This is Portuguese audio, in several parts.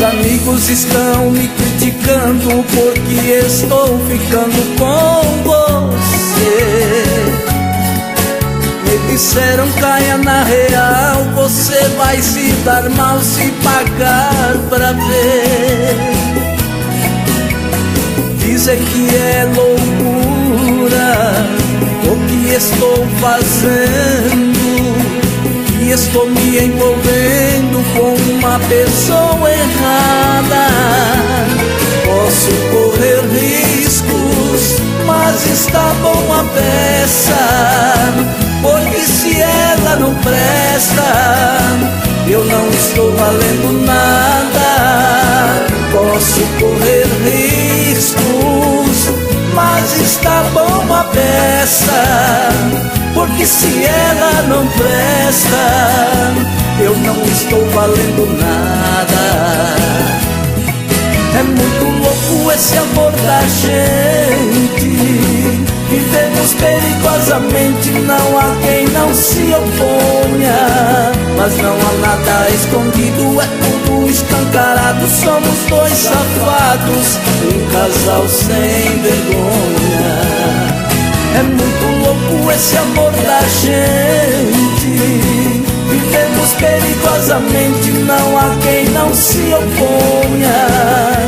Meus amigos estão me criticando porque estou ficando com você. Me disseram, caia na real, você vai se dar mal se pagar pra ver. Dizem que é loucura o que estou fazendo, que estou me envolvendo com uma pessoa errada. Posso correr riscos, mas está bom a peça, porque se ela não presta, eu não estou valendo nada. Posso correr riscos, mas está bom a peça, porque se ela não presta, eu não estou valendo nada. É muito louco esse amor da gente, vivemos perigosamente, não há quem não se oponha. Mas não há nada escondido, é tudo escancarado, somos dois safados, um casal sem vergonha. É muito louco esse amor da gente, vivemos perigosamente, não há quem não se oponha.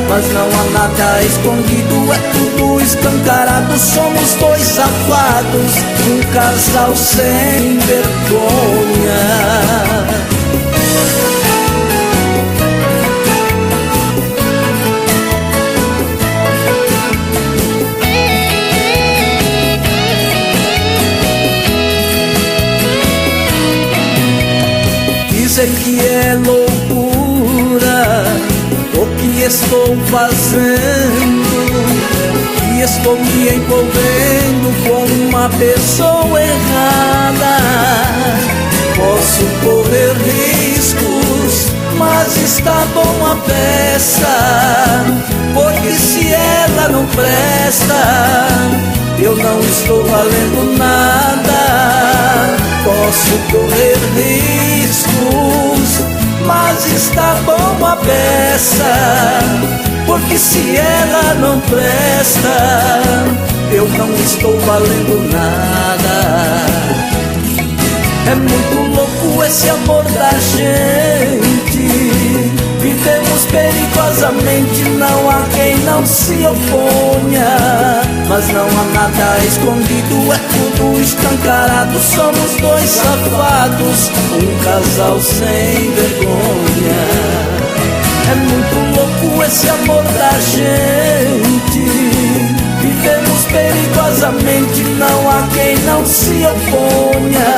Mas não há nada escondido, é tudo escancarado, somos dois safados, um casal sem vergonha. Dizem que é loucura o que estou fazendo, que estou me envolvendo com uma pessoa errada. Posso correr riscos, mas está bom a peça, porque se ela não presta, eu não estou valendo nada. Posso correr riscos, mas está bom a peça, porque se ela não presta, eu não estou valendo nada. É muito louco esse amor da gente, vivemos perigosamente, não há quem não se oponha. Mas não há nada escondido, é tudo escancarado, somos dois safados, um casal sem vergonha. É muito louco esse amor da gente, vivemos perigosamente, não há quem não se oponha.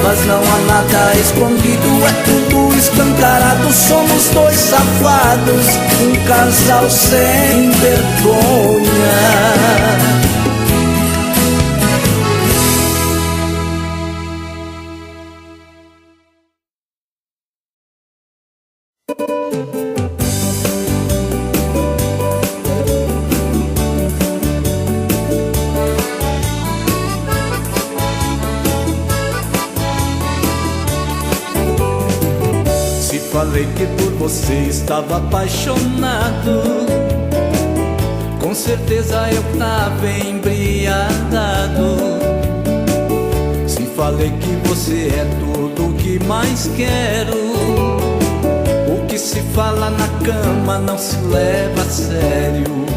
Mas não há nada escondido, é tudo escancarado, somos dois safados, um casal sem vergonha. Falei que por você estava apaixonado, com certeza eu tava embriagado. Se falei que você é tudo o que mais quero, o que se fala na cama não se leva a sério.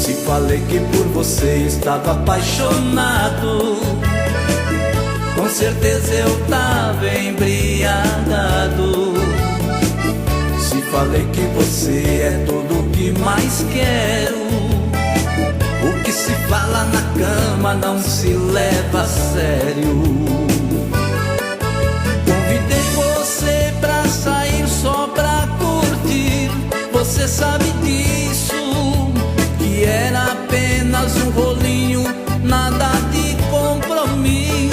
Se falei que por você estava apaixonado, com certeza eu tava embriagado. Se falei que você é tudo o que mais quero, o que se fala na cama não se leva a sério. Convidei você pra sair só pra curtir, você sabe disso, que era apenas um rolinho, nada de compromisso.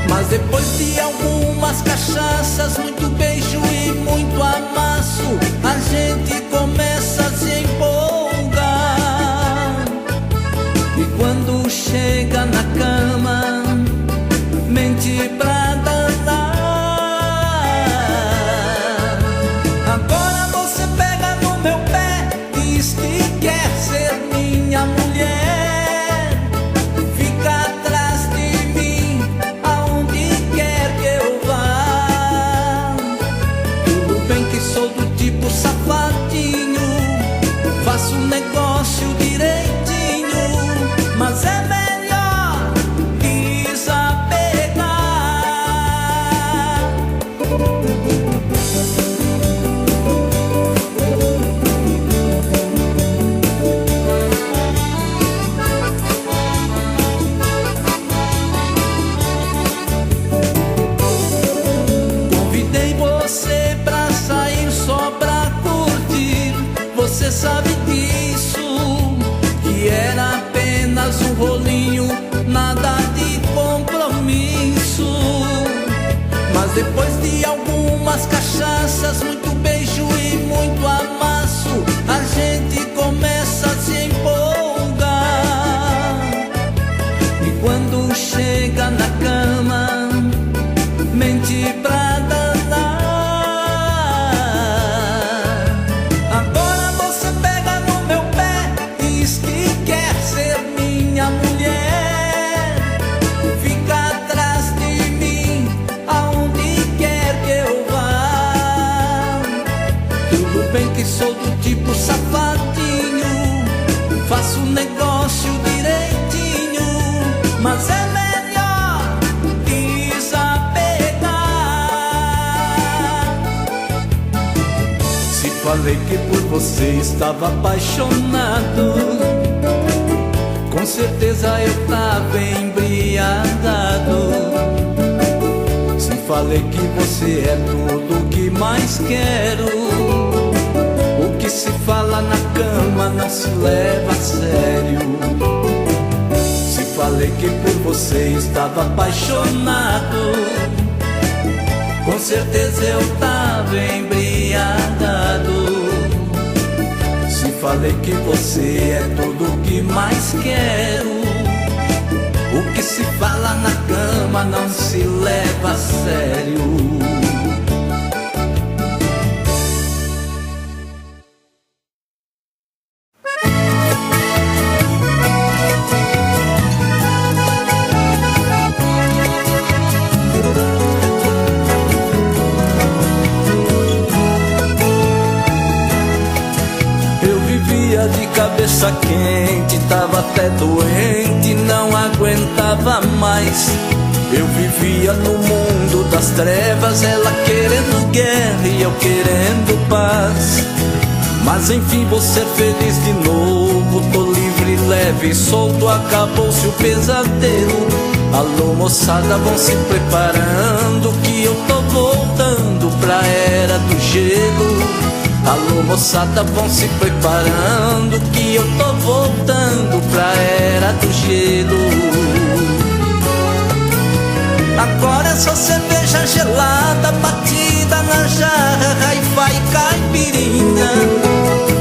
Mas depois de algumas cachaças, muito beijo e muito amasso, a gente começa a se empolgar. E quando chega na cama, mente pra danar. tipo safadinho, faço um negócio direitinho, mas é melhor desapegar. Convidei você pra sair só pra curtir, você sabe disso, que era apenas um rolinho, nada de compromisso. Mas depois de algumas cachaças, muito beijo e muito amasso, a gente começa a se empolgar. E quando chega na cama, mente pra danar. Agora você pega no meu pé, diz que quer ser minha mulher, fica atrás de mim aonde quer que eu vá. Tudo bem que sou do tipo safadinho, faço um negócio direitinho, mas é melhor desapegar. Se falei que por você estava apaixonado, com certeza eu tava embriagado. Se falei que você é tudo que mais quero, o que se fala na cama não se leva a sério. Se falei que por você estava apaixonado, com certeza eu tava embriagado. Se falei que você é tudo que mais quero, o que se fala na cama não se leva a sério. De cabeça quente, tava até doente, não aguentava mais. Eu vivia no mundo das trevas, ela querendo guerra e eu querendo paz. Mas enfim vou ser feliz de novo, tô livre, leve e solto, acabou-se o pesadelo. Alô moçada, vão se preparando que eu tô voltando pra era do gelo. Alô moçada, vão se preparando que eu tô voltando pra era do gelo. Agora é só cerveja gelada, batida na jarra, e vai caipirinha.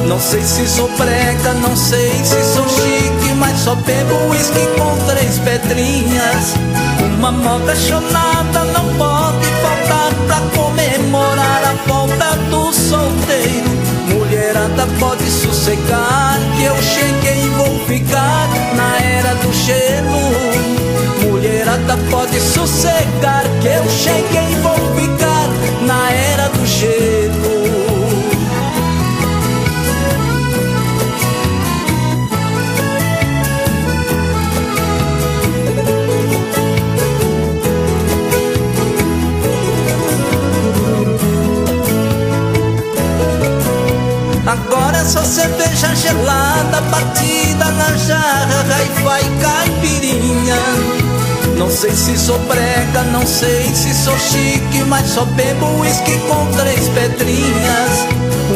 Não sei se sou brega, não sei se sou chique, mas só bebo uísque com 3 pedrinhas. Uma moda chonada não pode faltar pra comemorar a volta do solteiro. Mulherada pode sossegar que eu cheguei e vou ficar na era do gelo. Mulherada pode sossegar que eu cheguei e vou ficar na era do gelo. Agora é só cerveja gelada, batida na jarra, e vai caipirinha. Não sei se sou brega, não sei se sou chique, mas só bebo uísque com 3 pedrinhas.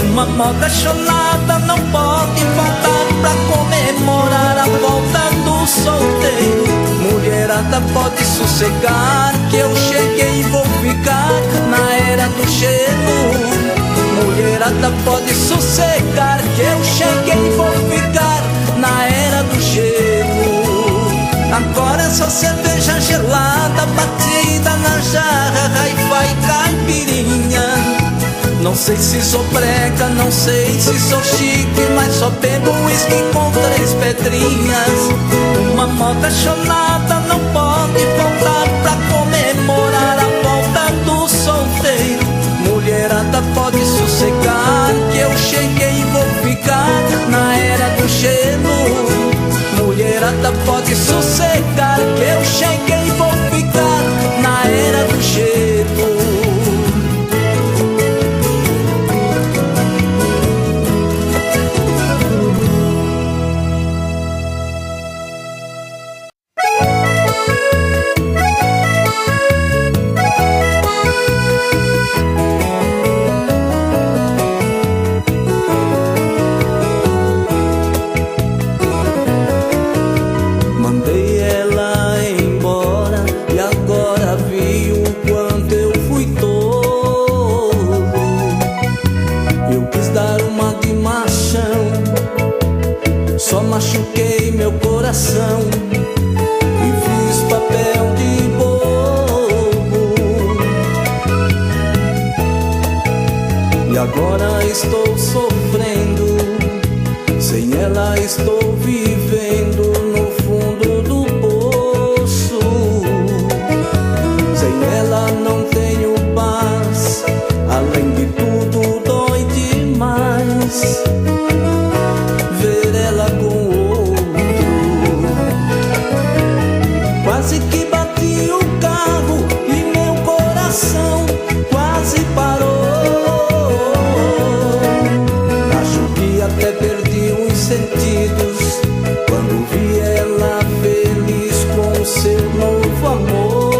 Uma moda chonada não pode faltar pra comemorar a volta do solteiro. Mulherada pode sossegar que eu cheguei e vou ficar na era do gelo. Mulherada pode sossegar que eu cheguei e vou ficar na era do gelo. Agora é só cerveja gelada, batida na jarra, e vai caipirinha. Não sei se sou brega, não sei se sou chique, mas só bebo uísque com 3 pedrinhas. Uma moda chonada não pode faltar pra comemorar a volta do solteiro. Mulherada pode sossegar coração e fiz papel de bobo. E agora estou sofrendo, sem ela estou vivendo no fundo do poço. Sem ela não tenho paz, além de tudo dói demais ver ela com outro. Quase que bati o carro e meu coração quase parou. Acho que até perdi os sentidos quando vi ela feliz com seu novo amor.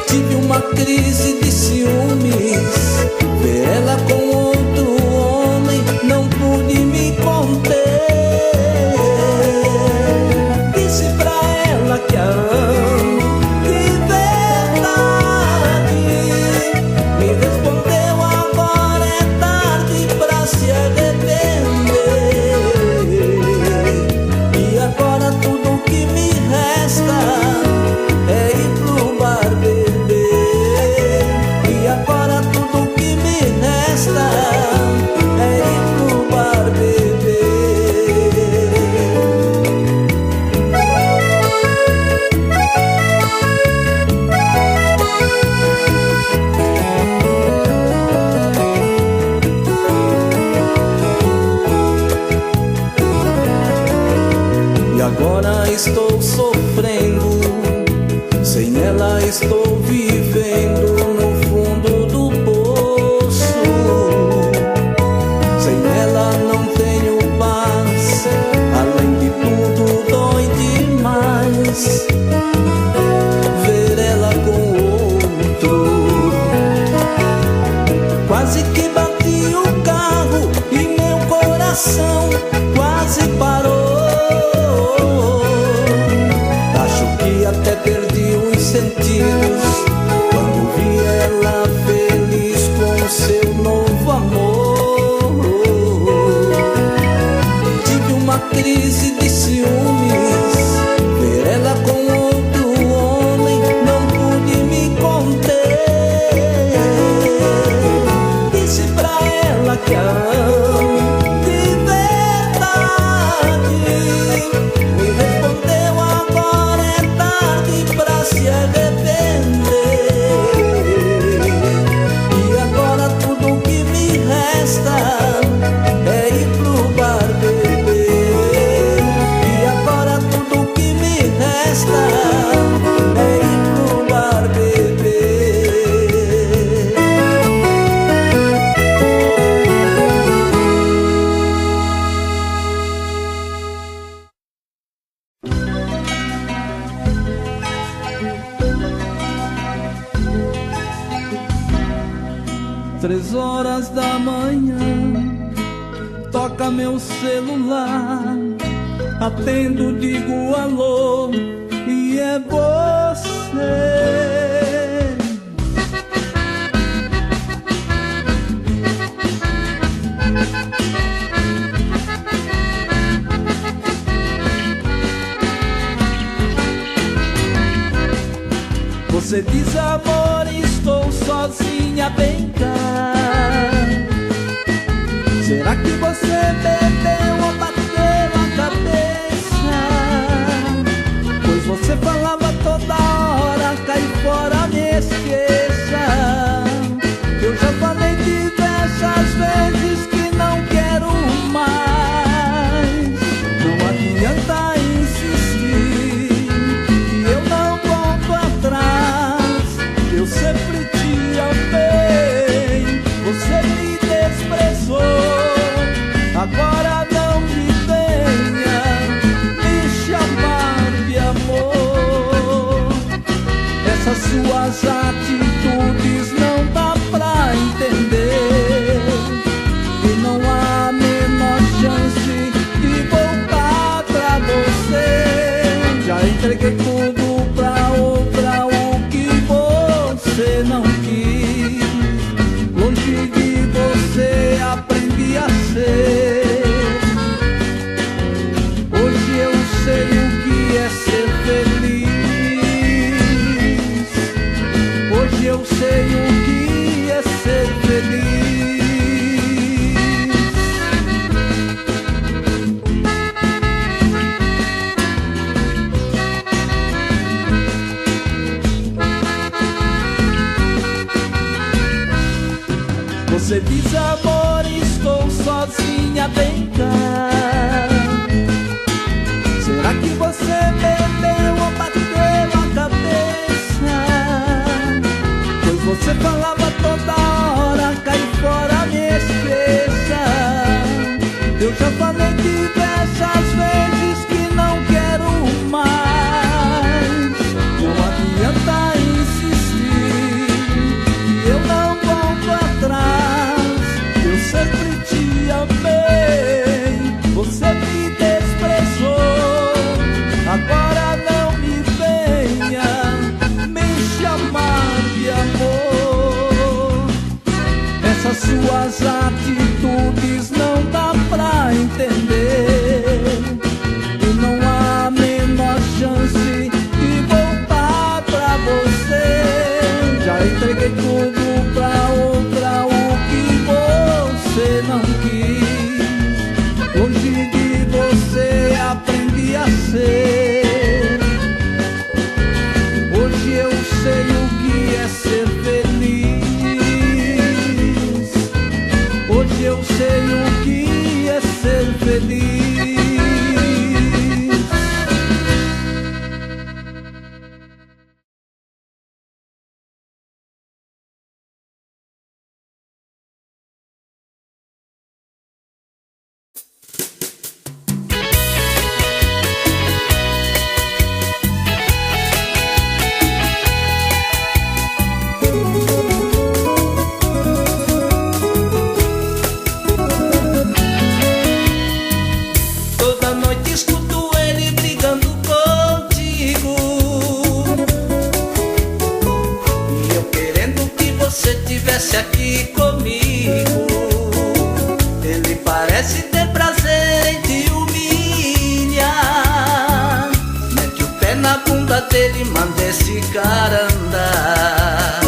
Tive uma crise de ciúmes, ver ela com outro homem, não pude me conter. Disse pra ela que a amo de verdade, me respondeu agora é tarde pra se arrepender. E agora tudo que me resta é ir pro bar beber. E agora tudo que me resta é ir pro bar beber. E agora estou sofrendo, sem ela estou vivendo no fundo do poço. Sem ela não tenho paz, além de tudo dói demais ver ela com outro. Quase que bati o carro e meu coração quase parou. Acho que até perdi os sentidos quando vi ela feliz com seu novo amor. Tive uma crise de ciúmes, ver ela com outro homem, não pude me conter. Disse pra ela que a amo de verdade, me respondeu agora é tarde pra se arrepender. E agora tudo que me resta é ir pro bar beber. E agora tudo que me resta é ir pro bar beber. 3 horas da manhã, toca meu celular, atendo, digo alô, e é você. Você diz amor, estou sozinha, vem cá. Será que você bebeu ou bateu a cabeça? Pois você falava toda hora, cai fora, me esqueça. Eu já falei diversas vezes que não quero mais. Não adianta insistir, que eu não volto atrás. Eu sempre te amei, você me desprezou. Agora não me venha me chamar de amor. Essas suas atitudes não dá pra entender, e não há a menor chance de voltar pra você. Já entreguei tudo pra outra, o que você não quis. Longe de você aprendi a ser. eu sei o que é ser feliz. Você diz, amor, estou sozinha, vem cá. Será que você bebeu ou bateu a cabeça? Pois você falava toda hora, cai fora, me esqueça. Eu já falei diversas vezes que não quero mais. Não adianta insistir, que eu não volto atrás. Eu sempre te amei, você me desprezou. Agora não me venha me chamar de amor. Essas suas atitudes não dá pra entender, e não há a menor chance de voltar pra você. Já entreguei tudo pra outra, o que você não quis. Longe de você aprendi a ser. Hoje eu sei o que é ser feliz. Hoje eu sei o que é ser feliz. Toda noite escuto ele brigando contigo, e eu querendo que você tivesse aqui comigo. Ele parece ter prazer em te humilhar. Mete o pé na bunda dele, manda esse cara andar.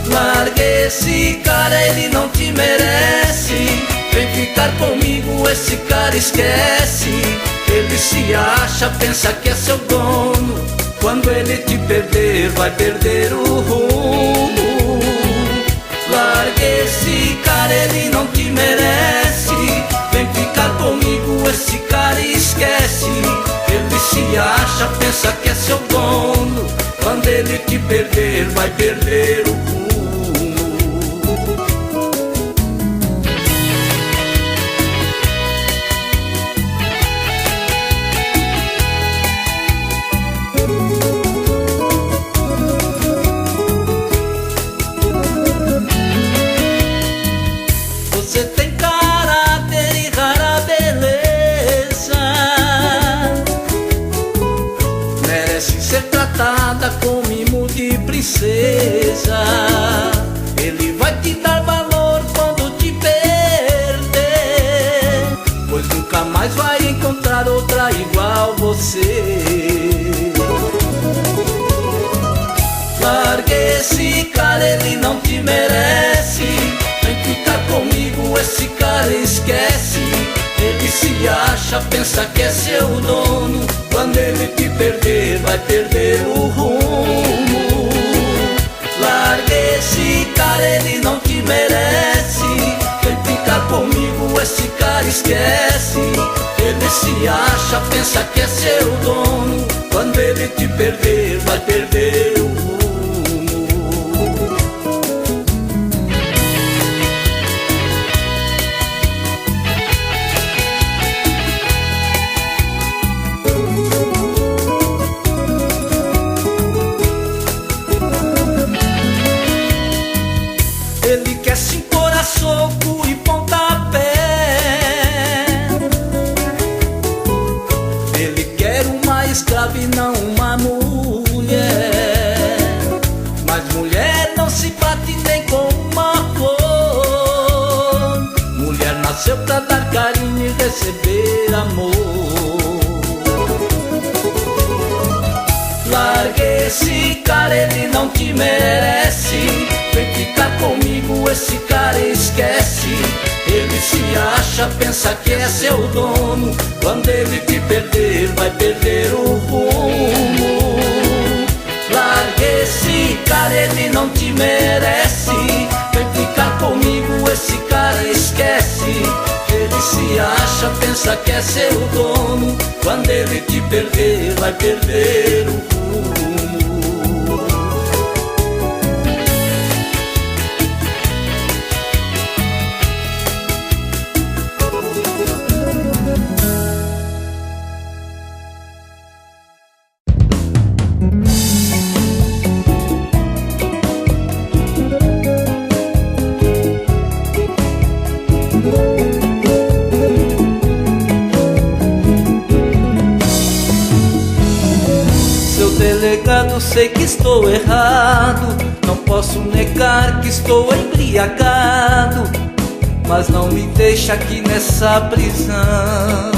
Largue esse cara, ele não te merece. Vem ficar comigo, esse cara esquece. Ele se acha, pensa que é seu dono. Quando ele te perder, vai perder o rumo. Largue esse cara, ele não te merece. Vem ficar comigo, esse cara esquece. Ele se acha, pensa que é seu dono. Quando ele te perder, vai perder o rumo. Você tem caráter e rara beleza, merece ser tratada com mimo de princesa. Ele vai te dar valor quando te perder, pois nunca mais vai encontrar outra igual você. Largue esse cara, ele não te merece. Vem ficar comigo, esse cara esquece. Ele se acha, pensa que é seu dono. Quando ele te perder, vai perder o rumo. Largue esse cara, ele não te merece. Vem ficar comigo, esse cara esquece. Ele se acha, pensa que é seu dono. Quando ele te perder, vai perder o rumo. Ele quer se impor a soco e pontapé. Ele quer uma escrava e não uma mulher. Mas mulher não se bate nem com uma flor. Mulher nasceu pra dar carinho e receber amor. Largue esse cara, ele não te merece. Vem ficar comigo, esse cara esquece. Ele se acha, pensa que é seu dono. Quando ele te perder, vai perder o rumo. Largue esse cara, ele não te merece. Vem ficar comigo, esse cara esquece. Ele se acha, pensa que é seu dono. Quando ele te perder, vai perder o rumo. Delegado, sei que estou errado, não posso negar que estou embriagado, mas não me deixa aqui nessa prisão.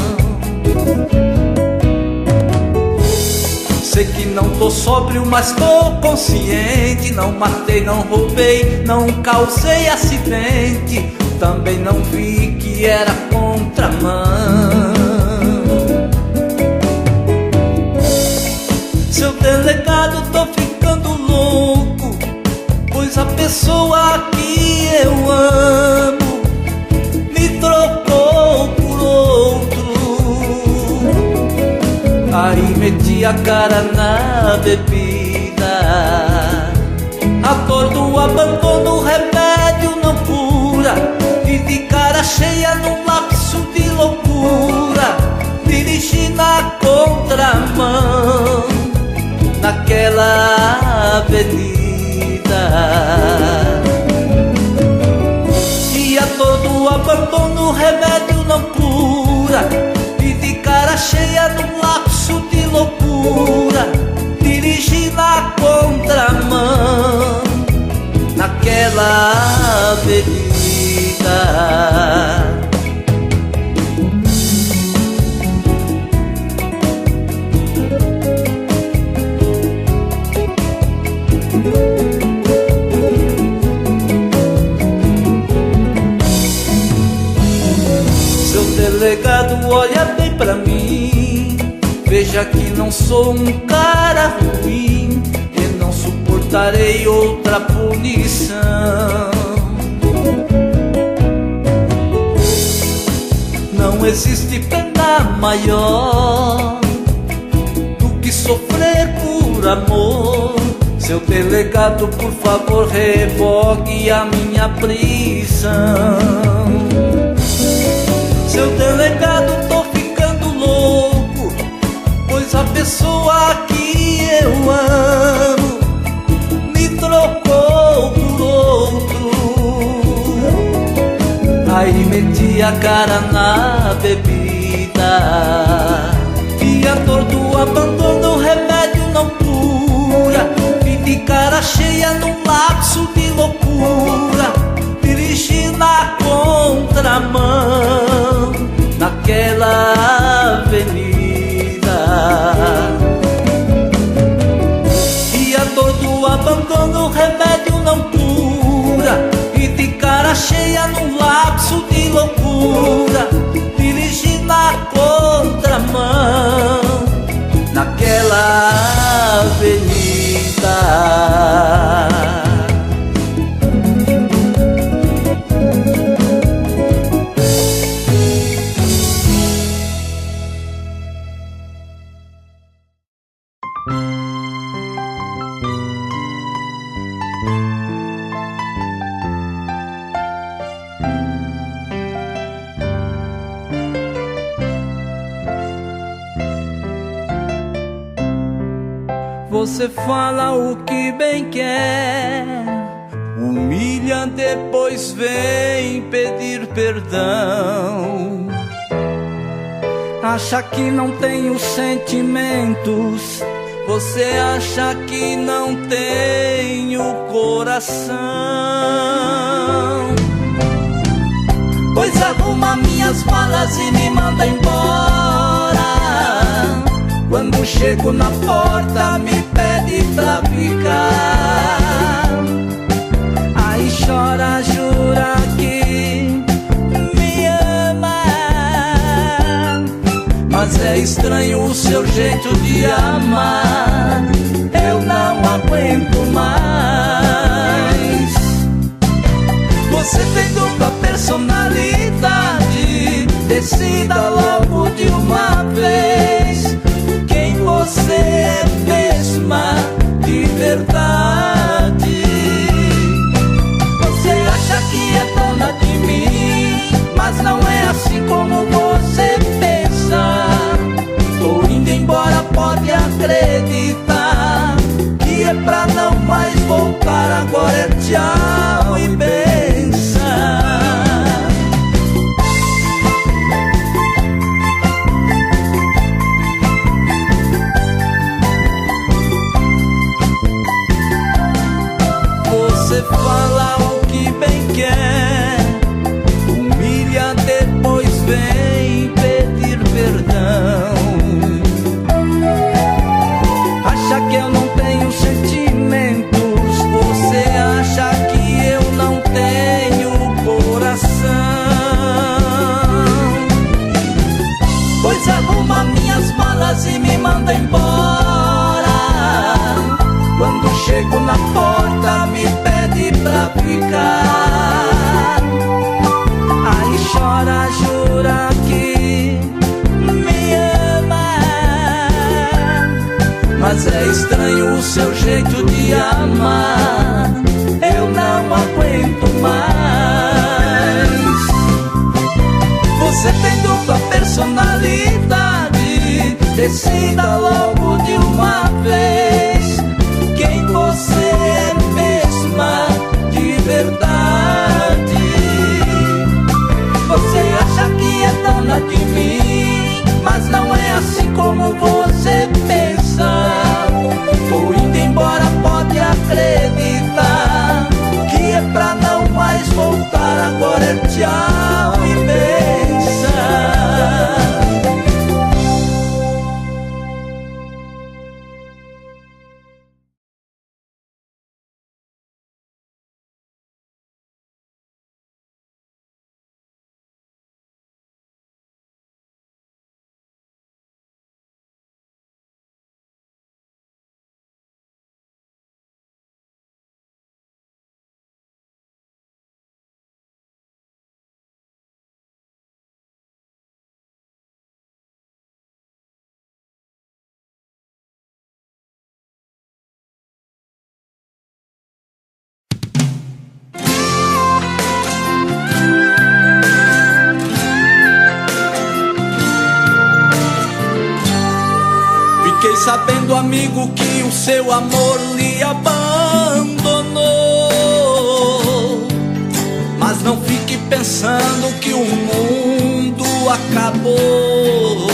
Sei que não tô sóbrio, mas tô consciente. Não matei, não roubei, não causei acidente. Também não vi que era contramão. Seu delegado, tô ficando louco, pois a pessoa que eu amo me trocou por outro. Aí meti a cara na bebida. A dor do abandono, o remédio não cura. E de cara cheia num lapso de loucura, dirigi na contramão naquela avenida. E a dor do abandono, o remédio não cura. E de cara cheia num lapso de loucura, dirigi na contramão naquela avenida. Seu delegado, olha bem pra mim, veja que não sou um cara ruim e não suportarei outra punição. Não existe pena maior do que sofrer por amor. Seu delegado, por favor, revogue a minha prisão. Seu delegado, tô ficando louco, pois a pessoa que eu amo me trocou por outro. Aí meti a cara na bebida. E a dor do abandono, o remédio não cura. E de cara cheia num lapso de loucura, dirigi na contramão naquela avenida. E a dor do abandono, o remédio não cura. E de cara cheia num lapso de loucura, dirigi na contramão naquela avenida. Você fala o que bem quer, humilha, depois vem pedir perdão. Acha que não tenho sentimentos, você acha que não tenho coração. Pois arruma minhas malas e me manda embora. Quando chego na porta me pede pra ficar. Aí chora, jura que me ama, mas é estranho o seu jeito de amar. Eu não aguento mais. Você tem dupla personalidade. Decida logo de uma vez quem você é mesma de verdade. Você acha que é dona de mim, mas não é assim como você pensa. Tô indo embora, pode acreditar, que é pra não mais voltar. Agora é tchau e benção. Você fala o que bem quer, humilha, depois vem pedir perdão. Acha que eu não tenho sentimentos, você acha que eu não tenho coração. Pois arruma minhas malas e me manda embora. Quando chego na porta me pede pra ficar. Aí chora, jura que me ama, mas é estranho o seu jeito de amar. Eu não aguento mais. Você tem dupla personalidade. Decida logo de uma vez quem você é mesma de verdade. Você acha que é dona de mim, mas não é assim como você pensa. Tô indo embora, pode acreditar, que é pra não mais voltar. Agora é tchau e benção. Fiquei sabendo, amigo, que o seu amor lhe abandonou. Mas não fique pensando que o mundo acabou.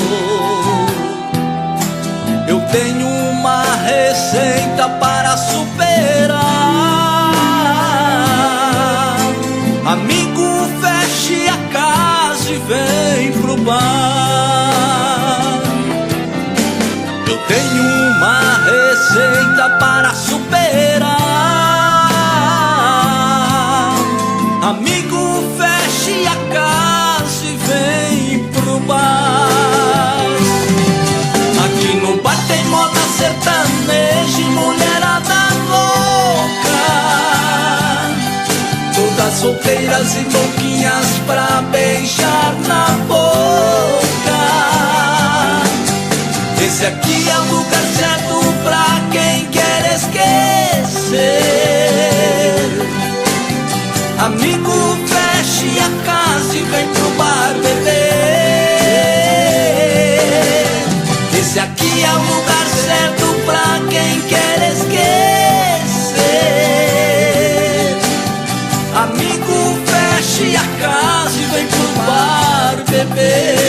Eu tenho uma receita para superar. Amigo, feche a casa e vem pro bar. Eu tenho uma receita para superar. Amigo, feche a casa e vem pro bar. Aqui no bar tem moda sertaneja e mulherada louca, todas solteiras e louquinhas pra beijar na boca. Esse aqui é o lugar certo pra quem quer esquecer. Amigo, feche a casa e vem pro bar beber. Esse aqui é o lugar certo pra quem quer esquecer. Amigo, feche a casa e vem pro bar beber.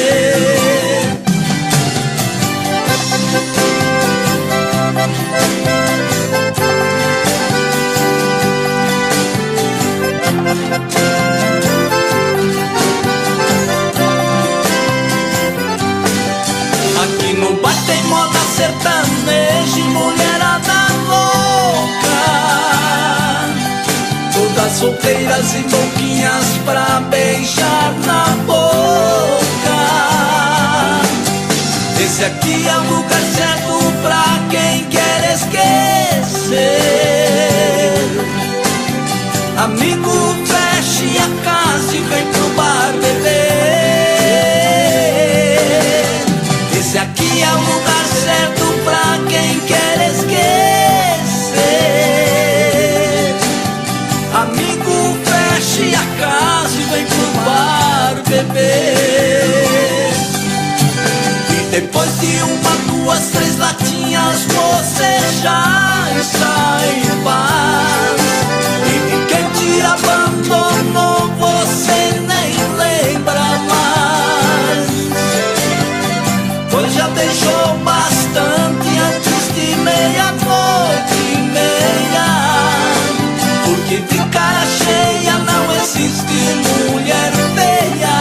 das solteiras e louquinhas pra beijar na boca. Esse aqui é o lugar certo pra quem quer esquecer. Amigo, feche a casa e vem pro bar beber. Esse aqui é o lugar certo pra quem quer esquecer. Amigo, feche a casa e vem pro bar beber. E depois de uma, duas, três latinhas você já está em paz. E de quem te abandonou você nem lembra mais. Pois já beijou bastante antes de meia-noite e meia. Porque de cara cheia não existe mulher feia.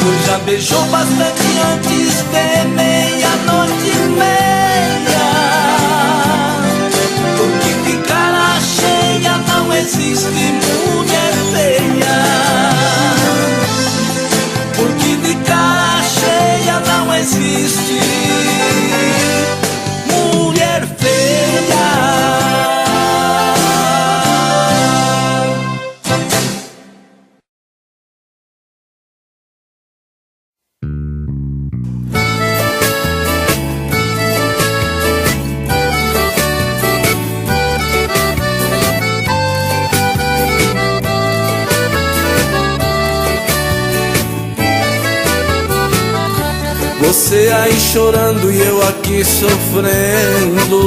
Pois já beijou bastante antes de meia-noite e meia. Porque de cara cheia não existe mulher feia. Porque de cara cheia não existe mulher feia. Você aí chorando e eu aqui sofrendo.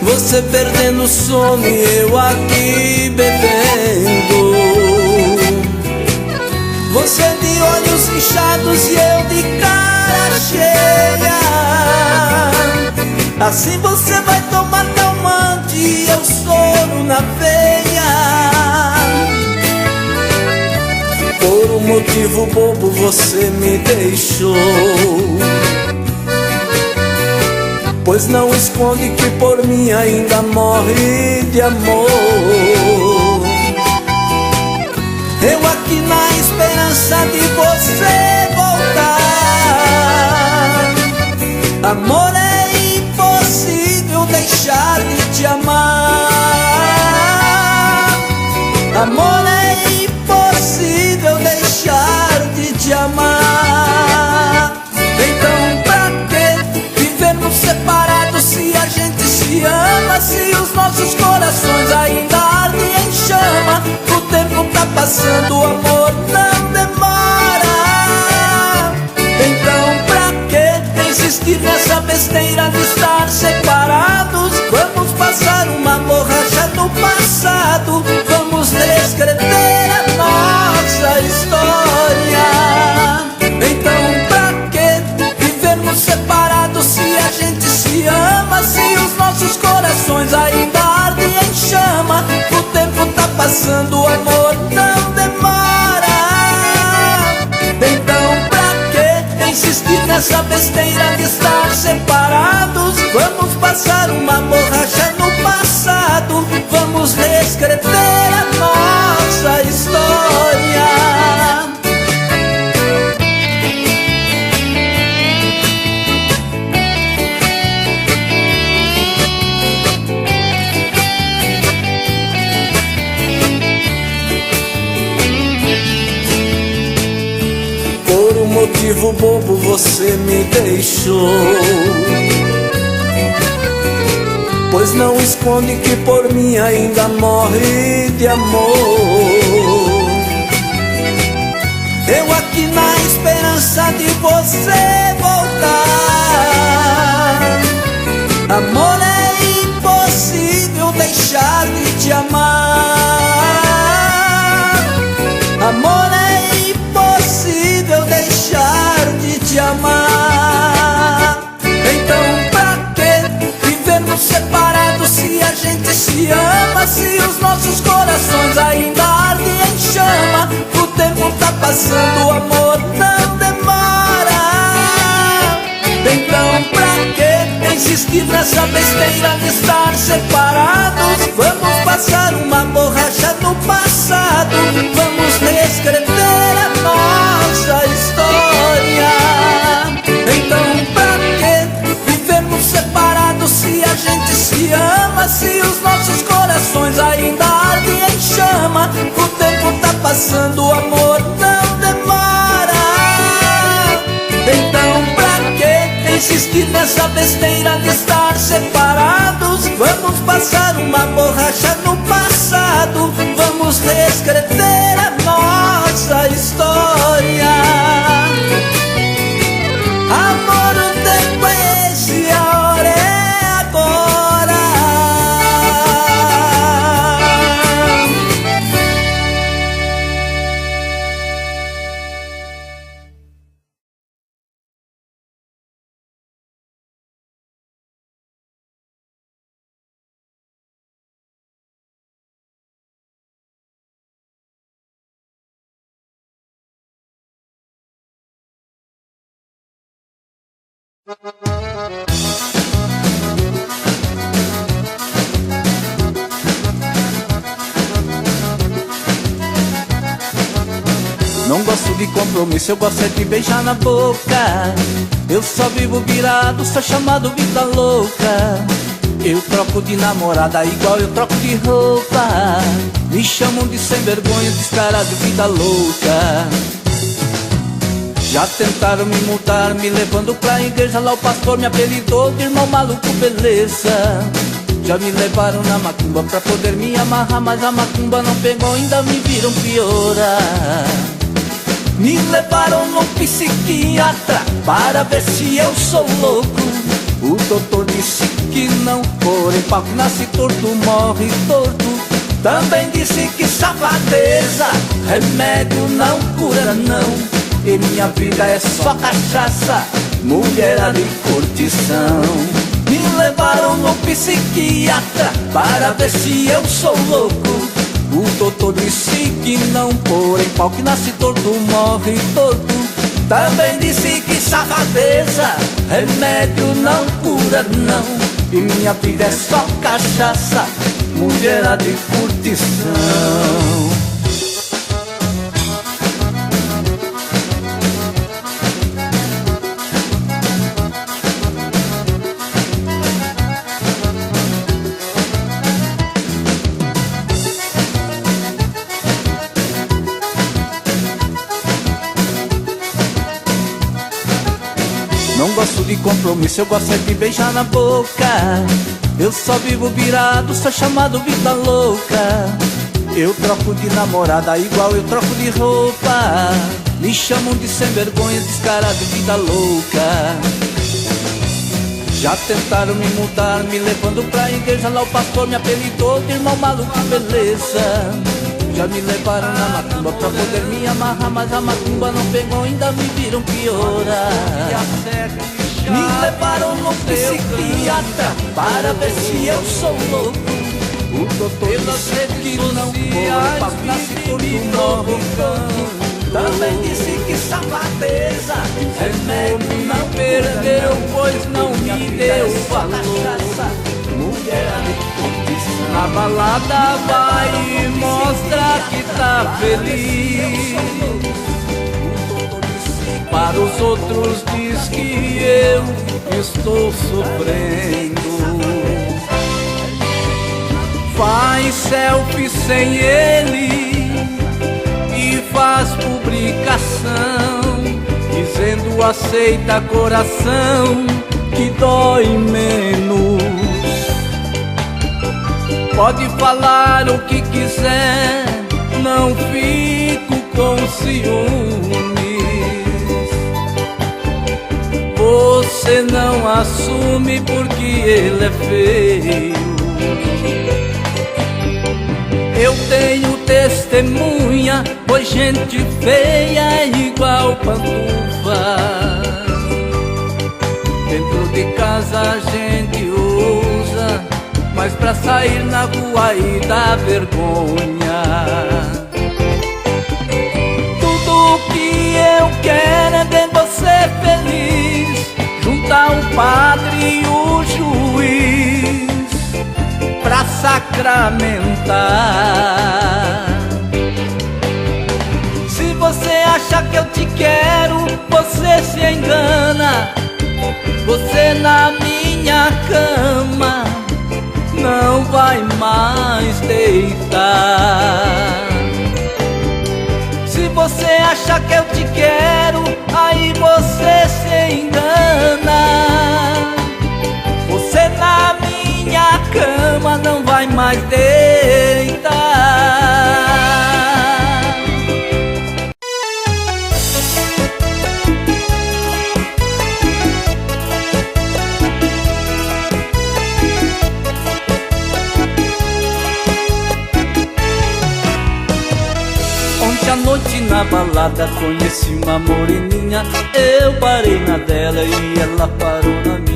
Você perdendo o sono e eu aqui bebendo. Você de olhos inchados e eu de cara cheia. Assim você vai tomar calmante e eu soro na veia. Por um motivo bobo você me deixou. Pois não esconde que por mim ainda morre de amor. Eu aqui na esperança de você voltar. Amor, é impossível deixar de te amar. Amor, é impossível deixar de te amar. Então pra que vivermos separados se a gente se ama? Se os nossos corações ainda ardem em chama. O tempo tá passando, o amor não demora. Então pra que insistir nessa besteira de estar separados? Vamos passar uma borracha do passado. Vamos reescrever a nossa história. Então pra que vivermos separados se a gente se ama? Se os nossos corações ainda ardem em chama. O tempo tá passando, o amor não demora. Então pra que insistir nessa besteira de estar separados? Vamos passar uma borracha no passado. Vamos reescrever a nossa história. Por um motivo bobo você me deixou. Pois não esconde que por mim ainda morre de amor. Eu aqui na esperança de você voltar. Amor, é impossível deixar de te amar. Amor, é impossível deixar de te amar. Então pra que vivermos separados se a gente se ama? Se os nossos corações ainda ardem em chama. O tempo tá passando, o amor não demora. Então pra que insistir nessa besteira de estar separados? Vamos passar uma borracha no passado, vamos reescrever a nossa história. Então pra que vivemos separados se a gente se ama, se os nossos corações ainda ardem em chama? O tempo tá passando, o amor não demora. Então pra que insistir nessa besteira de estar separados? Vamos passar uma borracha no passado, vamos reescrever a nossa história. Amor, o tempo é esse, a hora é agora. Não gosto de compromisso, eu gosto é de beijar na boca. Eu só vivo virado, sou chamado vida louca. Eu troco de namorada igual eu troco de roupa. Me chamam de sem vergonha, descarado, vida louca. Já tentaram me multar, me levando pra igreja. Lá o pastor me apelidou de irmão maluco, beleza. Já me levaram na macumba pra poder me amarrar, mas a macumba não pegou, ainda me viram piorar. Me levaram no psiquiatra para ver se eu sou louco. O doutor disse que não, porém pau que nasce torto morre torto. Também disse que safadeza, remédio não cura não. E minha vida é só cachaça, mulherada e curtição. Me levaram no psiquiatra para ver se eu sou louco. O doutor disse que não, porém pau que nasce torto morre torto. Também disse que safadeza, remédio não cura não. E minha vida é só cachaça, mulherada e curtição. Não gosto de compromisso, eu gosto é de beijar na boca. Eu só vivo virado, sou chamado vida louca. Eu troco de namorada igual eu troco de roupa. Me chamam de sem vergonha, descarado, vida louca. Já tentaram me multar, me levando pra igreja. Lá o pastor me apelidou de irmão maluco, beleza. Já me levaram na macumba pra poder me amarrar, mas a macumba não pegou, ainda me viram piorar. Me levaram no psiquiatra para ver se eu sou louco. O doutor disse que não, porém pau que nasce torto morre torto. Também disse que safadeza, remédio não perdeu, pois não me deu valor. Mulher na balada vai e mostra que tá feliz. Para os outros diz que eu estou sofrendo. Faz selfie sem ele e faz publicação, dizendo aceita coração que dói menos. Pode falar o que quiser, não fico com ciúmes. Você não assume porque ele é feio. Eu tenho testemunha, pois gente feia é igual pantufa. Dentro de casa a gente usa, mas pra sair na rua aí dá vergonha. Tudo que eu quero é ver você feliz, juntar o padre e o juiz. sacramentar. Se você acha que eu te quero, você se engana. Você na minha cama não vai mais deitar. Se você acha que eu te quero, aí você se engana. Você na minha cama não vai mais deitar. Ontem à noite na balada conheci uma moreninha. Eu parei na dela e ela parou na minha.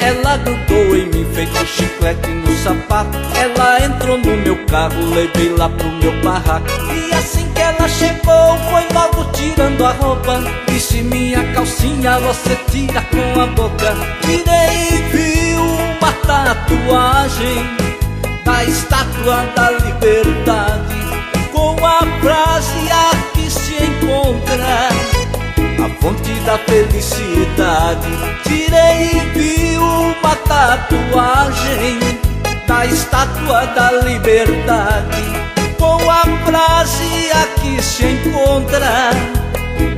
Ela grudou em mim feito chiclete no sapato. Ela entrou no meu carro, levei lá pro meu barraco. E assim que ela chegou, foi logo tirando a roupa. Disse: minha calcinha você tira com a boca. Tirei e vi uma tatuagem da Estátua da Liberdade, com a frase aqui se encontra a fonte da felicidade. Tirei e vi uma tatuagem da Estátua da Liberdade, com a frase aqui se encontra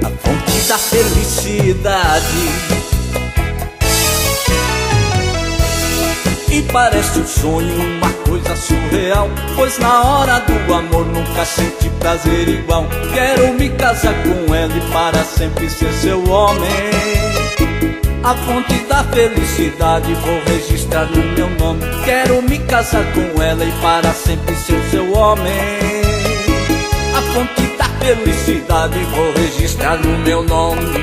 a fonte da felicidade. E parece um sonho, uma coisa surreal, pois na hora do amor nunca senti prazer igual. Quero me casar com ela e para sempre ser seu homem. A fonte da felicidade vou registrar no meu nome. Quero me casar com ela e para sempre ser seu homem. A fonte da felicidade vou registrar no meu nome.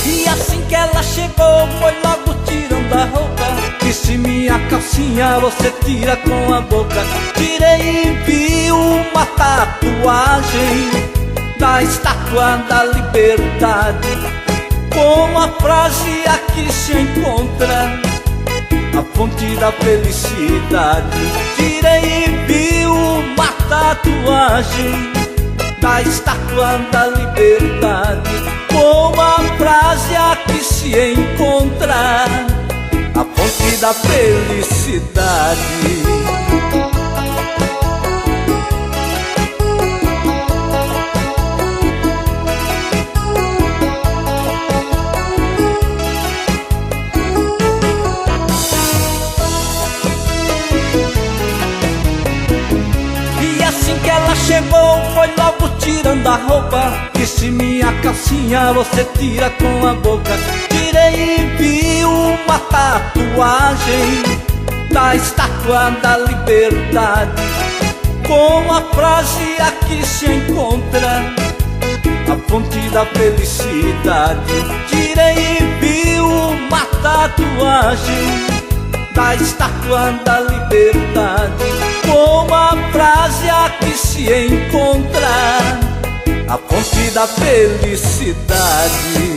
E assim que ela chegou, foi logo tirando a roupa. Disse: minha calcinha você tira com a boca. Tirei e vi uma tatuagem da Estátua da Liberdade, com a frase aqui se encontra a fonte da felicidade. Tirei e vi uma tatuagem da Estátua da Liberdade, com a frase aqui se encontra a fonte da felicidade. E assim que ela chegou, foi logo tirando a roupa. Disse: minha calcinha você tira com a boca. Tirei e vi uma tatuagem da Estátua da Liberdade, com a frase aqui se encontra a fonte da felicidade. Tirei e vi uma tatuagem da Estátua da Liberdade, com a frase aqui se encontra a fonte da felicidade.